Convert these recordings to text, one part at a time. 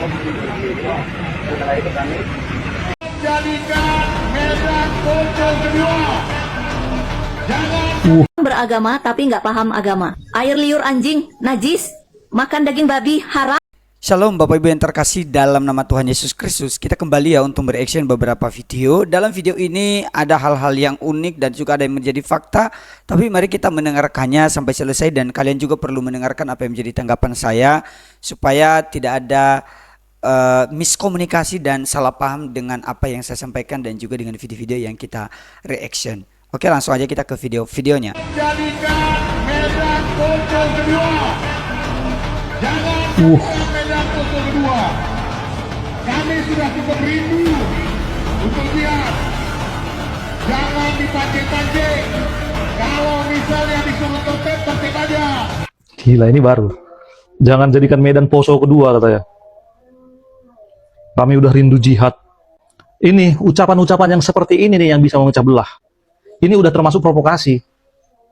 Setelah itu kami jadikan Medan Pocong kedua. Beragama tapi nggak paham agama. Air liur anjing, najis. Makan daging babi, haram. Shalom Bapak Ibu yang terkasih dalam nama Tuhan Yesus Kristus. Kita kembali ya untuk bereaction beberapa video. Dalam video ini ada hal-hal yang unik dan juga ada yang menjadi fakta. Tapi mari kita mendengarkannya sampai selesai. Dan kalian juga perlu mendengarkan apa yang menjadi tanggapan saya, supaya tidak ada miskomunikasi dan salah paham dengan apa yang saya sampaikan, dan juga dengan video-video yang kita reaction. Oke, langsung aja kita ke videonya. Jadikan Medan Pocong kedua. Jangan Medan Pocong kedua. Kami sudah cukup rindu untuk lihat. Jangan dipancing-pancing. Kalau misalnya disuruh tertib aja. Gila, ini baru. Jangan jadikan Medan Poso kedua, katanya. Kami udah rindu jihad. Ini ucapan-ucapan yang seperti ini nih yang bisa memecah belah. Ini udah termasuk provokasi.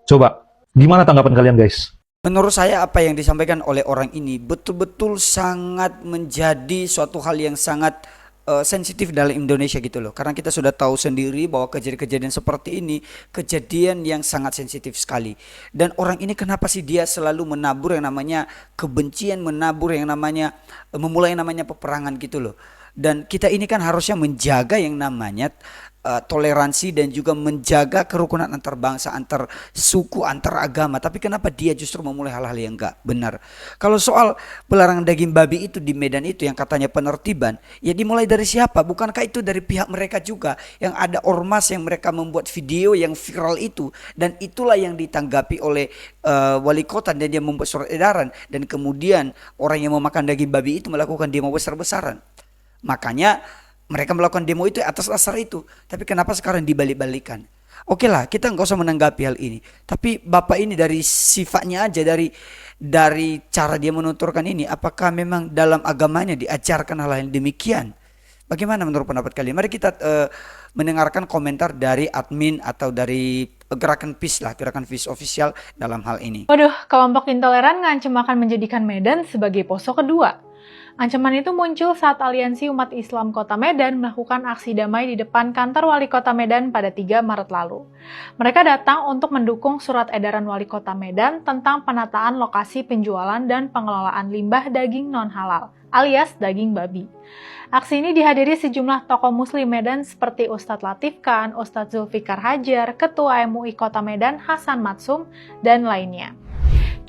Coba, gimana tanggapan kalian, guys? Menurut saya apa yang disampaikan oleh orang ini betul-betul sangat menjadi suatu hal yang sangat sensitif dalam Indonesia gitu loh. Karena kita sudah tahu sendiri bahwa kejadian-kejadian seperti ini kejadian yang sangat sensitif sekali. Dan orang ini kenapa sih dia selalu menabur yang namanya kebencian, menabur yang namanya memulai yang namanya peperangan gitu loh. Dan kita ini kan harusnya menjaga yang namanya toleransi dan juga menjaga kerukunan antar bangsa, antar suku, antar agama. Tapi kenapa dia justru memulai hal-hal yang enggak benar? Kalau soal pelarangan daging babi itu di Medan itu yang katanya penertiban, ya dimulai dari siapa? Bukankah itu dari pihak mereka juga yang ada ormas yang mereka membuat video yang viral itu, dan itulah yang ditanggapi oleh wali kota, dan dia membuat surat edaran, dan kemudian orang yang memakan daging babi itu melakukan demo besar-besaran. Makanya mereka melakukan demo itu atas dasar itu. Tapi kenapa sekarang dibalik-balikan? Oke lah, kita nggak usah menanggapi hal ini. Tapi Bapak ini dari sifatnya aja, dari cara dia menuturkan ini, apakah memang dalam agamanya diajarkan hal yang demikian? Bagaimana menurut pendapat kalian? Mari kita mendengarkan komentar dari admin atau dari Gerakan Peace lah, Gerakan Peace official dalam hal ini. Waduh, kelompok intoleran ngancam akan menjadikan Medan sebagai poso kedua. Ancaman itu muncul saat Aliansi Umat Islam Kota Medan melakukan aksi damai di depan kantor Wali Kota Medan pada 3 Maret lalu. Mereka datang untuk mendukung surat edaran Wali Kota Medan tentang penataan lokasi penjualan dan pengelolaan limbah daging non-halal, alias daging babi. Aksi ini dihadiri sejumlah tokoh muslim Medan seperti Ustadz Latif Khan, Ustadz Zulfikar Hajar, Ketua MUI Kota Medan Hasan Matsum, dan lainnya.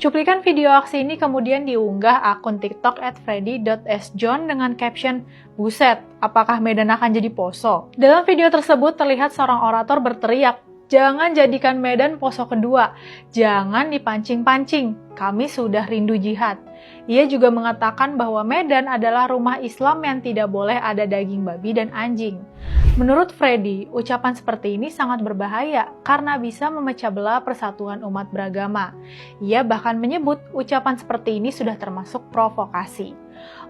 Cuplikan video aksi ini kemudian diunggah akun TikTok @freddy.sjohn dengan caption, "Buset, apakah Medan akan jadi poso?" Dalam video tersebut terlihat seorang orator berteriak, "Jangan jadikan Medan poso kedua, jangan dipancing-pancing, kami sudah rindu jihad." Ia juga mengatakan bahwa Medan adalah rumah Islam yang tidak boleh ada daging babi dan anjing. Menurut Freddy, ucapan seperti ini sangat berbahaya karena bisa memecah belah persatuan umat beragama. Ia bahkan menyebut ucapan seperti ini sudah termasuk provokasi.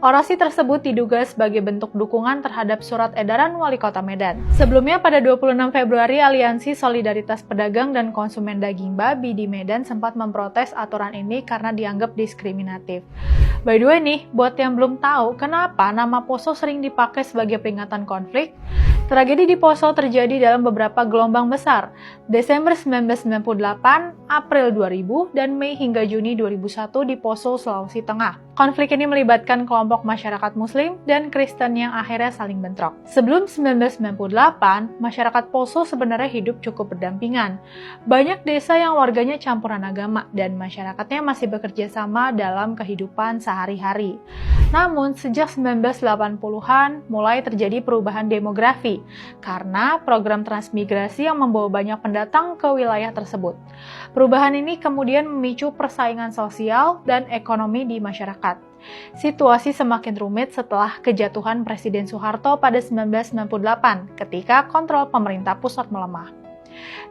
Orasi tersebut diduga sebagai bentuk dukungan terhadap surat edaran Wali Kota Medan. Sebelumnya pada 26 Februari, Aliansi Solidaritas Pedagang dan Konsumen Daging Babi di Medan sempat memprotes aturan ini karena dianggap diskriminatif. By the way nih, buat yang belum tahu kenapa nama Poso sering dipakai sebagai peringatan konflik, tragedi di Poso terjadi dalam beberapa gelombang besar, Desember 1998, April 2000, dan Mei hingga Juni 2001 di Poso, Sulawesi Tengah. Konflik ini melibatkan kelompok masyarakat Muslim dan Kristen yang akhirnya saling bentrok. Sebelum 1998, masyarakat Poso sebenarnya hidup cukup berdampingan. Banyak desa yang warganya campuran agama dan masyarakatnya masih bekerja sama dalam kehidupan sehari-hari. Namun, sejak 1980-an mulai terjadi perubahan demografi karena program transmigrasi yang membawa banyak pendatang ke wilayah tersebut. Perubahan ini kemudian memicu persaingan sosial dan ekonomi di masyarakat. Situasi semakin rumit setelah kejatuhan Presiden Soeharto pada 1998 ketika kontrol pemerintah pusat melemah.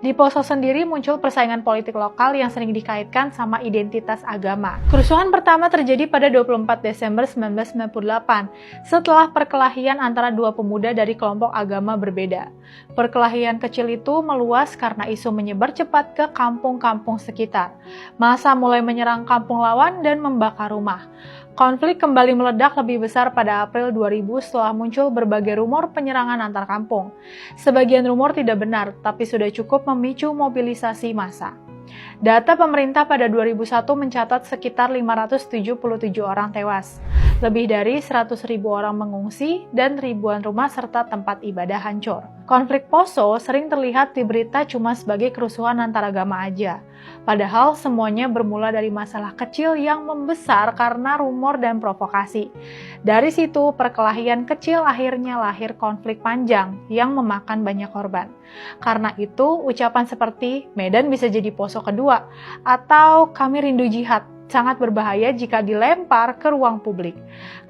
Di Poso sendiri muncul persaingan politik lokal yang sering dikaitkan sama identitas agama. Kerusuhan pertama terjadi pada 24 Desember 1998 setelah perkelahian antara dua pemuda dari kelompok agama berbeda. Perkelahian kecil itu meluas karena isu menyebar cepat ke kampung-kampung sekitar. Massa mulai menyerang kampung lawan dan membakar rumah. Konflik kembali meledak lebih besar pada April 2000 setelah muncul berbagai rumor penyerangan antar kampung. Sebagian rumor tidak benar, tapi sudah cukup memicu mobilisasi massa. Data pemerintah pada 2001 mencatat sekitar 577 orang tewas. Lebih dari 100.000 orang mengungsi dan ribuan rumah serta tempat ibadah hancur. Konflik Poso sering terlihat di berita cuma sebagai kerusuhan antar agama aja. Padahal semuanya bermula dari masalah kecil yang membesar karena rumor dan provokasi. Dari situ perkelahian kecil akhirnya lahir konflik panjang yang memakan banyak korban. Karena itu ucapan seperti Medan bisa jadi Poso kedua atau kami rindu jihad sangat berbahaya jika dilempar ke ruang publik.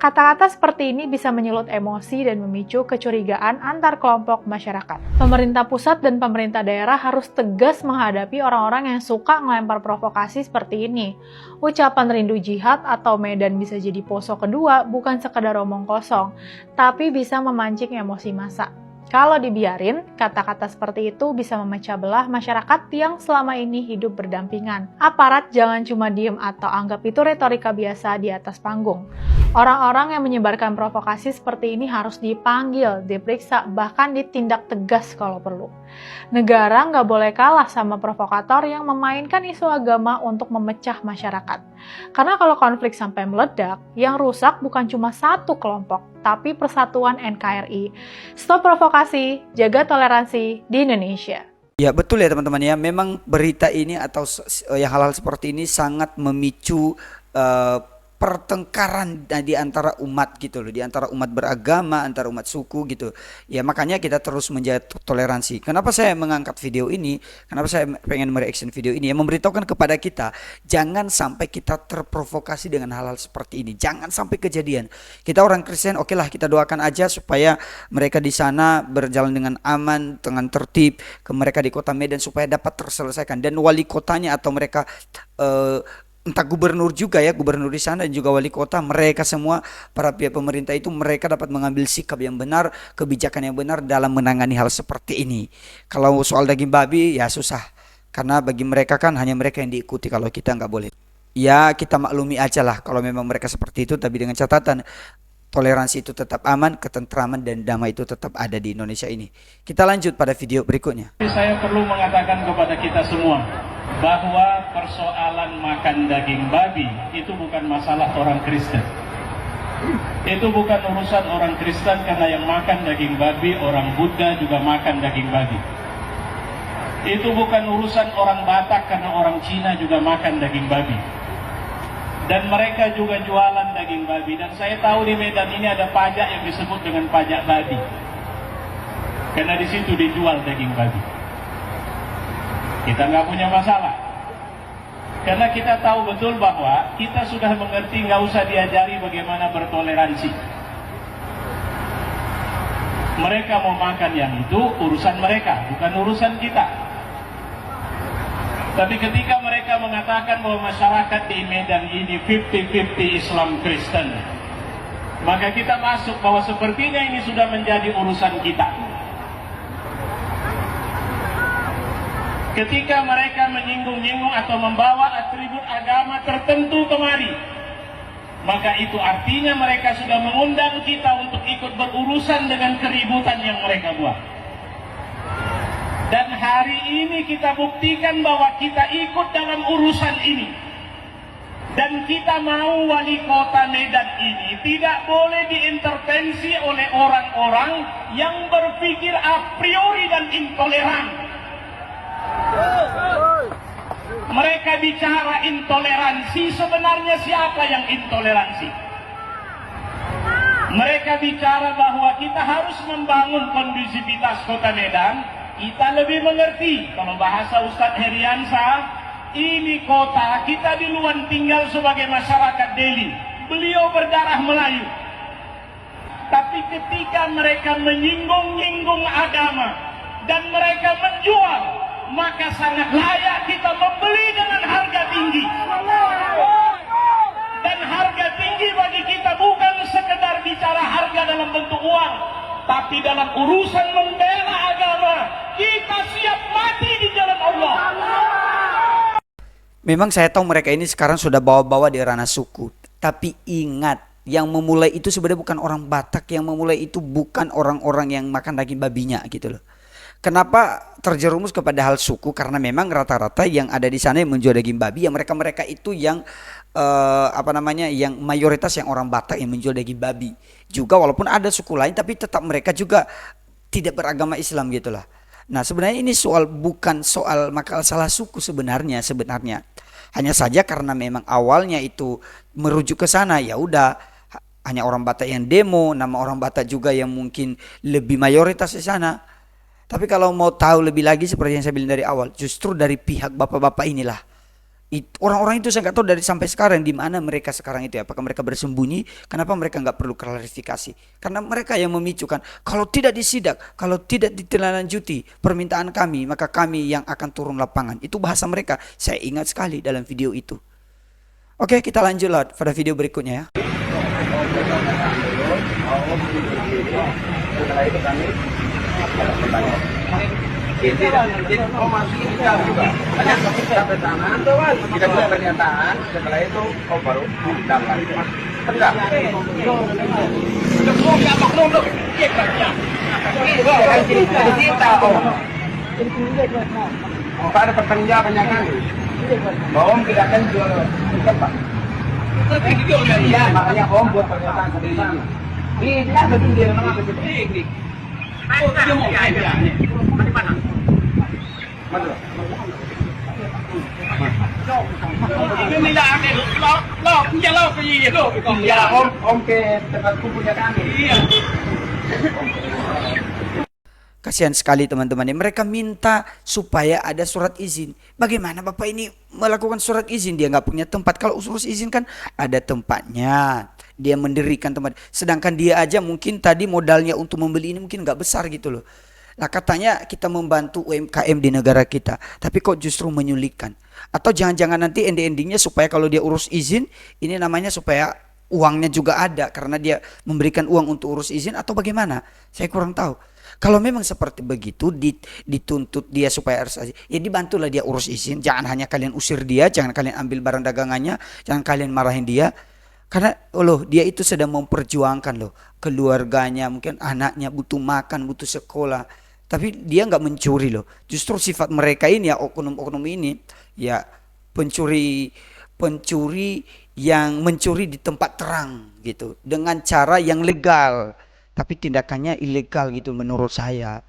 Kata-kata seperti ini bisa menyulut emosi dan memicu kecurigaan antar kelompok masyarakat. Pemerintah pusat dan pemerintah daerah harus tegas menghadapi orang-orang yang suka melempar provokasi seperti ini. Ucapan rindu jihad atau Medan bisa jadi Poso kedua bukan sekedar omong kosong, tapi bisa memancing emosi massa. Kalau dibiarin, kata-kata seperti itu bisa memecah belah masyarakat yang selama ini hidup berdampingan. Aparat jangan cuma diem atau anggap itu retorika biasa di atas panggung. Orang-orang yang menyebarkan provokasi seperti ini harus dipanggil, diperiksa, bahkan ditindak tegas kalau perlu. Negara nggak boleh kalah sama provokator yang memainkan isu agama untuk memecah masyarakat. Karena kalau konflik sampai meledak, yang rusak bukan cuma satu kelompok, tapi persatuan NKRI. Stop provokasi, jaga toleransi di Indonesia. Ya betul ya teman-teman ya, memang berita ini atau yang hal-hal seperti ini sangat memicu pertengkaran di antara umat gitu loh, di antara umat beragama, antara umat suku gitu. Ya makanya kita terus menjaga toleransi. Kenapa saya mengangkat video ini? Kenapa saya pengen mereaction video ini? Ya memberitahukan kepada kita jangan sampai kita terprovokasi dengan hal-hal seperti ini. Jangan sampai kejadian. Kita orang Kristen, oke lah kita doakan aja supaya mereka di sana berjalan dengan aman, dengan tertib, ke mereka di kota Medan supaya dapat terselesaikan, dan wali kotanya atau mereka entah gubernur juga ya, gubernur di sana dan juga wali kota, mereka semua para pihak pemerintah itu mereka dapat mengambil sikap yang benar, kebijakan yang benar dalam menangani hal seperti ini. Kalau soal daging babi ya susah, karena bagi mereka kan hanya mereka yang diikuti, kalau kita nggak boleh. Ya kita maklumi aja lah kalau memang mereka seperti itu, tapi dengan catatan toleransi itu tetap aman, ketentraman dan damai itu tetap ada di Indonesia ini. Kita lanjut pada video berikutnya. Saya perlu mengatakan kepada kita semua bahwa persoalan makan daging babi itu bukan masalah orang Kristen. Itu bukan urusan orang Kristen, karena yang makan daging babi orang Buddha juga makan daging babi. Itu bukan urusan orang Batak, karena orang Cina juga makan daging babi. Dan mereka juga jualan daging babi. Dan saya tahu di Medan ini ada pajak yang disebut dengan pajak babi, karena di situ dijual daging babi. Kita nggak punya masalah, karena kita tahu betul bahwa kita sudah mengerti, nggak usah diajari bagaimana bertoleransi. Mereka mau makan yang itu urusan mereka, bukan urusan kita. Tapi ketika mereka mengatakan bahwa masyarakat di Medan ini 50-50 Islam Kristen, maka kita masuk bahwa sepertinya ini sudah menjadi urusan kita. Ketika mereka menyinggung-nyinggung atau membawa atribut agama tertentu kemari, maka itu artinya mereka sudah mengundang kita untuk ikut berurusan dengan keributan yang mereka buat. Dan hari ini kita buktikan bahwa kita ikut dalam urusan ini. Dan kita mau wali kota Medan ini tidak boleh diintervensi oleh orang-orang yang berpikir a priori dan intoleran. Mereka bicara intoleransi, sebenarnya siapa yang intoleransi? Mereka bicara bahwa kita harus membangun kondusivitas kota Medan. Kita lebih mengerti, kalau bahasa Ustadz Heriansa, ini kota, kita di luar tinggal sebagai masyarakat Delhi. Beliau berdarah Melayu. Tapi ketika mereka menyinggung-nyinggung agama dan mereka menjual maka sangat layak kita membeli dengan harga tinggi. Dan harga tinggi bagi kita bukan sekedar bicara harga dalam bentuk uang, tapi dalam urusan membela agama, kita siap mati di jalan Allah. Memang saya tahu mereka ini sekarang sudah bawa-bawa di ranah suku. Tapi ingat, yang memulai itu sebenarnya bukan orang Batak, yang memulai itu bukan orang-orang yang makan daging babinya gitu loh. Kenapa terjerumus kepada hal suku? Karena memang rata-rata yang ada di sana yang menjual daging babi, yang mereka-mereka itu yang yang mayoritas yang orang Batak yang menjual daging babi. Juga walaupun ada suku lain, tapi tetap mereka juga tidak beragama Islam gitulah. Nah sebenarnya ini bukan soal masalah suku sebenarnya. Hanya saja karena memang awalnya itu merujuk ke sana, ya udah hanya orang Batak yang demo, nama orang Batak juga yang mungkin lebih mayoritas di sana. Tapi kalau mau tahu lebih lagi seperti yang saya bilang dari awal, justru dari pihak bapak-bapak inilah. Orang-orang itu saya nggak tahu dari sampai sekarang di mana mereka sekarang itu. Apakah mereka bersembunyi? Kenapa mereka nggak perlu klarifikasi? Karena mereka yang memicukan. Kalau tidak disidak, kalau tidak ditindaklanjuti permintaan kami, maka kami yang akan turun lapangan. Itu bahasa mereka. Saya ingat sekali dalam video itu. Oke, kita lanjutlah pada video berikutnya ya. Setelah itu kami pertanyaan. Informasi kita juga banyak kita pertanyaan, kita buat pernyataan. Setelah itu baru dapat. Enggak. Ada pertanyaannya kan? Om tidak akan jual tempat. Iya, makanya Om buat pernyataan sendiri. Ini ada di dalam apa ini? Dia mau di mana? Mana? Ini lah lo ke ini lo. Ya, Om ke tempat kumpulnya kami. Iya. Kasihan sekali teman-teman, mereka minta supaya ada surat izin. Bagaimana Bapak ini melakukan surat izin? Dia nggak punya tempat. Kalau urus izin kan ada tempatnya. Dia mendirikan tempat. Sedangkan dia aja mungkin tadi modalnya untuk membeli ini mungkin nggak besar gitu loh. Nah katanya kita membantu UMKM di negara kita, tapi kok justru menyulitkan? Atau jangan-jangan nanti ending-endingnya supaya kalau dia urus izin, ini namanya supaya uangnya juga ada karena dia memberikan uang untuk urus izin atau bagaimana? Saya kurang tahu. Kalau memang seperti begitu dituntut dia supaya harus izin, ya dibantulah dia urus izin. Jangan hanya kalian usir dia, jangan kalian ambil barang dagangannya, jangan kalian marahin dia. Karena loh dia itu sedang memperjuangkan loh keluarganya, mungkin anaknya butuh makan, butuh sekolah. Tapi dia nggak mencuri loh. Justru sifat mereka ini ya oknum-oknum ini ya pencuri yang mencuri di tempat terang gitu dengan cara yang legal. Tapi tindakannya ilegal gitu menurut saya.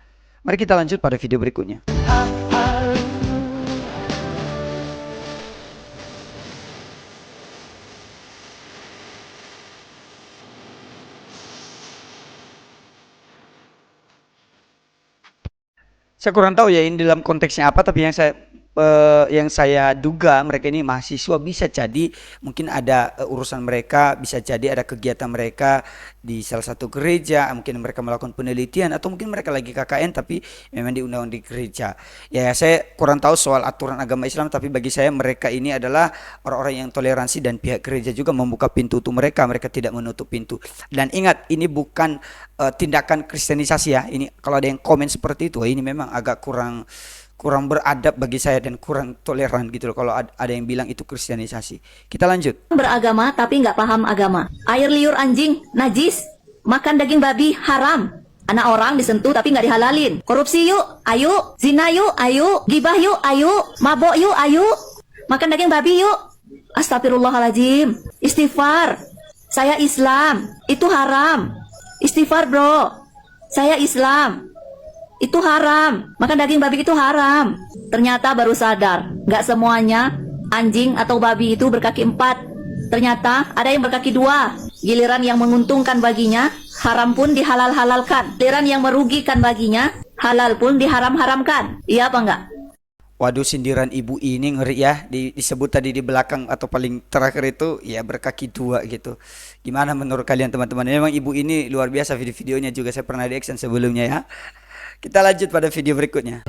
Mari kita lanjut pada video berikutnya. Saya kurang tahu ya ini dalam konteksnya apa, tapi yang saya duga mereka ini mahasiswa, bisa jadi mungkin ada urusan mereka, bisa jadi ada kegiatan mereka di salah satu gereja, mungkin mereka melakukan penelitian atau mungkin mereka lagi KKN tapi memang diundang di gereja. Ya saya kurang tahu soal aturan agama Islam, tapi bagi saya mereka ini adalah orang-orang yang toleransi dan pihak gereja juga membuka pintu untuk mereka tidak menutup pintu. Dan ingat, ini bukan tindakan kristenisasi ya. Ini kalau ada yang komen seperti itu, ini memang agak kurang beradab bagi saya dan kurang toleran gitu loh kalau ada yang bilang itu kristenisasi. Kita lanjut. Beragama tapi nggak paham agama. Air liur anjing najis, makan daging babi haram. Anak orang disentuh tapi nggak dihalalin. Korupsi yuk, ayo. Zina yuk, ayo. Gibah yuk, ayo. Mabok yuk, ayo. Makan daging babi yuk. Astagfirullahaladzim. Istighfar. Saya Islam, itu haram. Istighfar bro. Saya Islam, itu haram. Makan daging babi itu haram. Ternyata baru sadar, nggak semuanya anjing atau babi itu berkaki 4. Ternyata ada yang berkaki 2. Giliran yang menguntungkan baginya, haram pun dihalal-halalkan. Giliran yang merugikan baginya, halal pun diharam-haramkan. Iya apa enggak? Waduh, sindiran ibu ini ngeri ya. Disebut tadi di belakang atau paling terakhir itu ya berkaki 2 gitu. Gimana menurut kalian teman-teman? Memang ibu ini luar biasa, video-videonya juga saya pernah di action sebelumnya ya. Kita lanjut pada video berikutnya.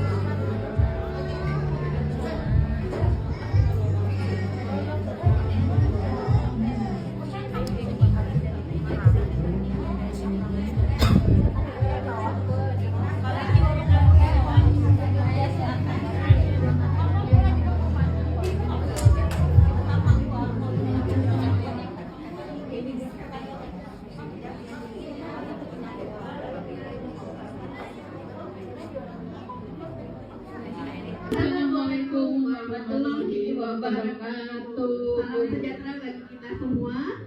Assalamualaikum warahmatullahi wabarakatuh. Salam sejahtera bagi kita semua.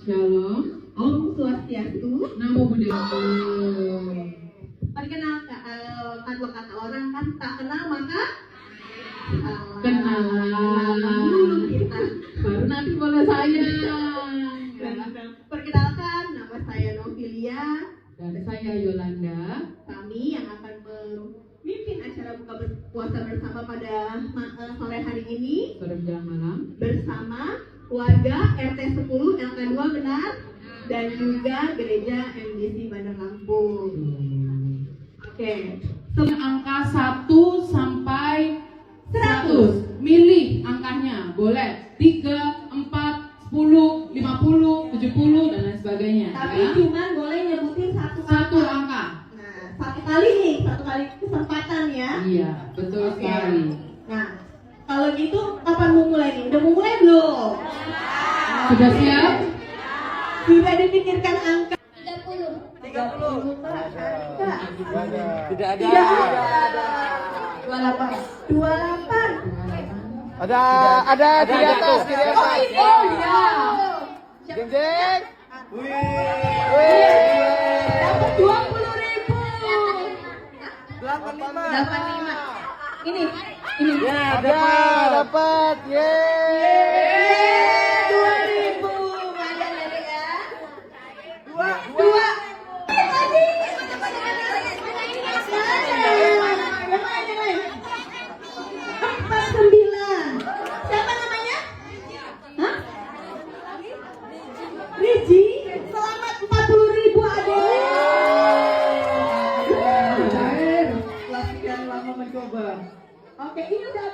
Shalom. Om Swastiastu. Namo Buddhaya. Perkenalkan, kalau kata orang kan tak kenal maka kenalan dulu kita. Baru nanti boleh sayang. Perkenalkan, nama saya Novilia. Dan saya Yolanda. Kami yang akan memimpin acara buka puasa bersama pada sore hari ini. Sore menjelang malam. Bersama warga RT 10 LK 2 benar. Dan juga gereja MDC Bandar Lampung. Oke. Angka 1 sampai 100. Milih angkanya. Boleh 3, 4, 10, 50, 70 dan lain sebagainya. Tapi ya, cuma boleh nyebutin satu angka. Nah, satu kali kesempatan ya. Iya, betul sekali. Nah, kalau gitu kapan mau mulai nih? Udah mau mulai belum? Sudah siap? Sudah dipikirkan angka 30. Tidak ada. 28. Ada di atas. Oh iya. Jeng jeng. Dapat 20.000. 85. Ini. Ya, dapat. Yeay. 2.000. Ada ya. 2. Siapa namanya? Hah? Riji. Selamat 40.000 adik. Sekian lama mencoba. Oke, ini udah.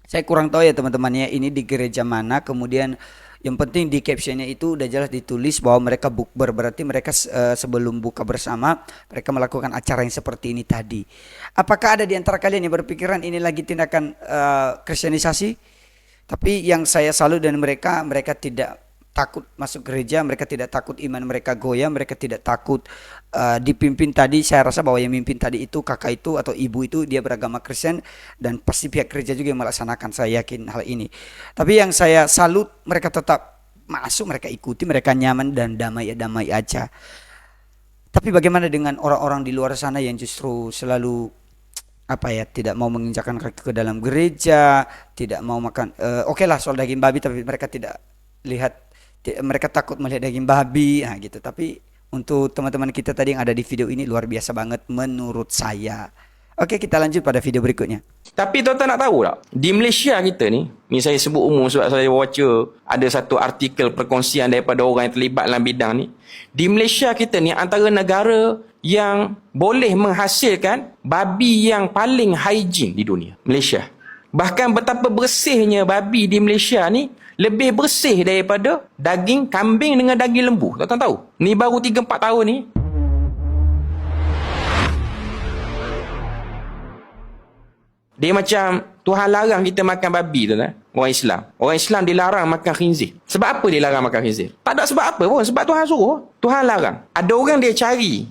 Saya kurang tahu ya teman-temannya ini di gereja mana, kemudian yang penting di captionnya itu udah jelas ditulis bahwa mereka bukber, berarti mereka sebelum buka bersama mereka melakukan acara yang seperti ini tadi. Apakah ada di antara kalian yang berpikiran ini lagi tindakan kristenisasi? Tapi yang saya salut dari mereka tidak takut masuk gereja, mereka tidak takut iman mereka goyah, mereka tidak takut dipimpin tadi. Saya rasa bahwa yang mimpin tadi itu kakak itu atau ibu itu dia beragama Kristen dan pasti pihak gereja juga yang melaksanakan, saya yakin hal ini. Tapi yang saya salut mereka tetap masuk, mereka ikuti, mereka nyaman dan damai aja. Tapi bagaimana dengan orang-orang di luar sana yang justru selalu tidak mau menginjakkan kaki ke dalam gereja, tidak mau makan oke lah soal daging babi, tapi mereka tidak lihat, mereka takut melihat daging babi gitu. Tapi untuk teman-teman kita tadi yang ada di video ini luar biasa banget menurut saya. Oke, kita lanjut pada video berikutnya. Tapi tuan-tuan nak tahu tak, di Malaysia kita ni, ni saya sebut umum sebab saya baca ada satu artikel perkongsian daripada orang yang terlibat dalam bidang ni. Di Malaysia kita ni antara negara yang boleh menghasilkan babi yang paling hygiene di dunia. Malaysia. Bahkan betapa bersihnya babi di Malaysia ni lebih bersih daripada daging kambing dengan daging lembu. Tuan-tuan tahu? Ni baru 3-4 tahun ni. Dia macam Tuhan larang kita makan babi tu, orang Islam. Orang Islam dilarang makan khinzir. Sebab apa dia larang makan khinzir? Tak ada sebab apa pun. Sebab Tuhan suruh. Tuhan larang. Ada orang dia cari.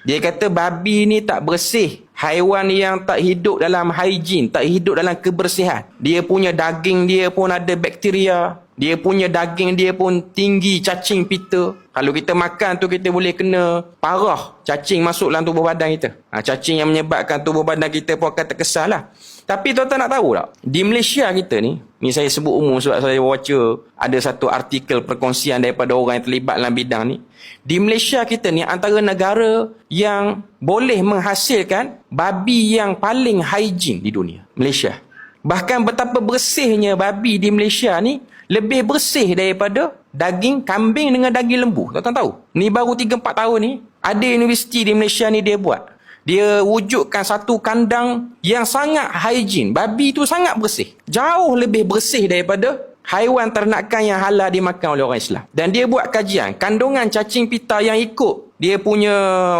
Dia kata babi ni tak bersih. Haiwan yang tak hidup dalam hygiene, tak hidup dalam kebersihan. Dia punya daging dia pun ada bakteria. Dia punya daging dia pun tinggi cacing pita. Kalau kita makan tu kita boleh kena parah. Cacing masuk dalam tubuh badan kita. Cacing yang menyebabkan tubuh badan kita pun akan terkesan lah. Tapi tuan-tuan nak tahu tak? Di Malaysia kita ni saya sebut umum sebab saya baca ada satu artikel perkongsian daripada orang yang terlibat dalam bidang ni. Di Malaysia kita ni antara negara yang boleh menghasilkan babi yang paling hygiene di dunia. Malaysia. Bahkan betapa bersihnya babi di Malaysia ni lebih bersih daripada daging kambing dengan daging lembu. Tuan-tuan tahu? Ni baru 3-4 tahun ni ada universiti di Malaysia ni dia buat. Dia wujudkan satu kandang yang sangat hygiene. Babi tu sangat bersih. Jauh lebih bersih daripada haiwan ternakan yang halal dimakan oleh orang Islam. Dan dia buat kajian kandungan cacing pita yang ikut dia punya,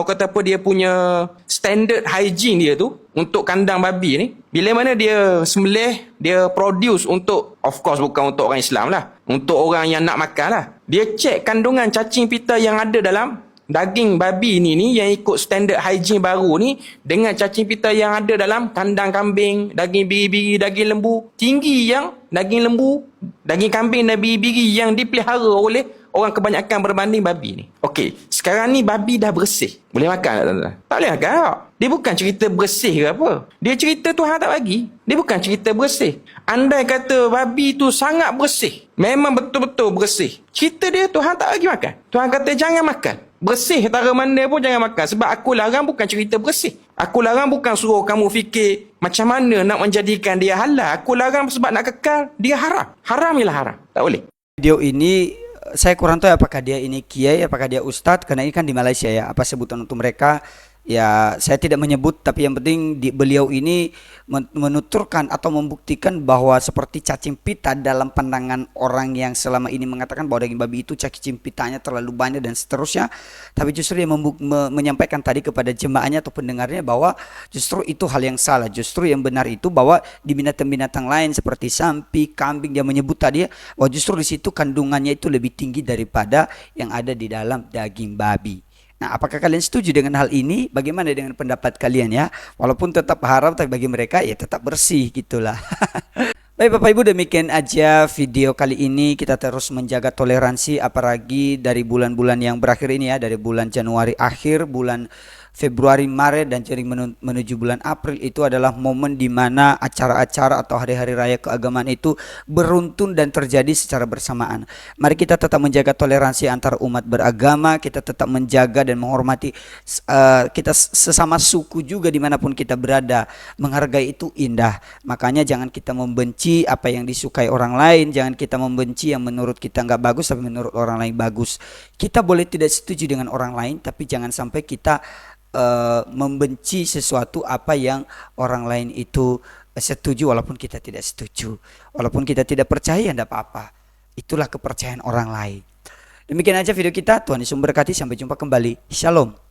kata apa, dia punya standard hygiene dia tu untuk kandang babi ni. Bila mana dia sembelih, dia produce untuk, of course bukan untuk orang Islam lah, untuk orang yang nak makan lah. Dia cek kandungan cacing pita yang ada dalam daging babi ni yang ikut standard hygiene baru ni dengan cacing pita yang ada dalam kandang kambing, daging biri-biri, daging lembu. Tinggi yang daging lembu, daging kambing dan biri-biri yang dipelihara oleh orang kebanyakan berbanding babi ni. Okey, sekarang ni babi dah bersih. Boleh makan tak tuan-tuan? Tak boleh makan tak? Dia bukan cerita bersih ke apa. Dia cerita Tuhan tak bagi. Dia bukan cerita bersih. Andai kata babi tu sangat bersih, memang betul-betul bersih, cerita dia Tuhan tak bagi makan. Tuhan kata jangan makan. Bersih tara mana pun jangan makan. Sebab aku larang bukan cerita bersih. Aku larang bukan suruh kamu fikir macam mana nak menjadikan dia halal. Aku larang sebab nak kekal dia haram. Haram ialah haram. Tak boleh. Video ini saya kurang tahu apakah dia ini kiai, apakah dia ustadz, karena ini kan di Malaysia ya, apa sebutan untuk mereka ya saya tidak menyebut, tapi yang penting beliau ini menuturkan atau membuktikan bahwa seperti cacing pita dalam pandangan orang yang selama ini mengatakan bahwa daging babi itu cacing pitanya terlalu banyak dan seterusnya, tapi justru dia menyampaikan tadi kepada jemaahnya atau pendengarnya bahwa justru itu hal yang salah. Justru yang benar itu bahwa di binatang-binatang lain seperti sapi, kambing, dia menyebut tadi bahwa justru di situ kandungannya itu lebih tinggi daripada yang ada di dalam daging babi. Nah, apakah kalian setuju dengan hal ini? Bagaimana dengan pendapat kalian ya? Walaupun tetap haram, tapi bagi mereka ya tetap bersih gitulah. Baik Bapak Ibu, demikian aja video kali ini. Kita terus menjaga toleransi, apalagi dari bulan-bulan yang berakhir ini ya, dari bulan Januari akhir, bulan Februari, Maret, dan menuju bulan April itu adalah momen di mana acara-acara atau hari-hari raya keagamaan itu beruntun dan terjadi secara bersamaan. Mari kita tetap menjaga toleransi antar umat beragama, kita tetap menjaga dan menghormati kita sesama suku juga dimanapun kita berada. Menghargai itu indah. Makanya jangan kita membenci apa yang disukai orang lain, jangan kita membenci yang menurut kita nggak bagus tapi menurut orang lain bagus. Kita boleh tidak setuju dengan orang lain, tapi jangan sampai kita membenci sesuatu apa yang orang lain itu setuju walaupun kita tidak setuju, walaupun kita tidak percaya, tidak apa-apa. Itulah kepercayaan orang lain. Demikian aja video kita. Tuhan Yesus memberkati. Sampai jumpa kembali. Shalom.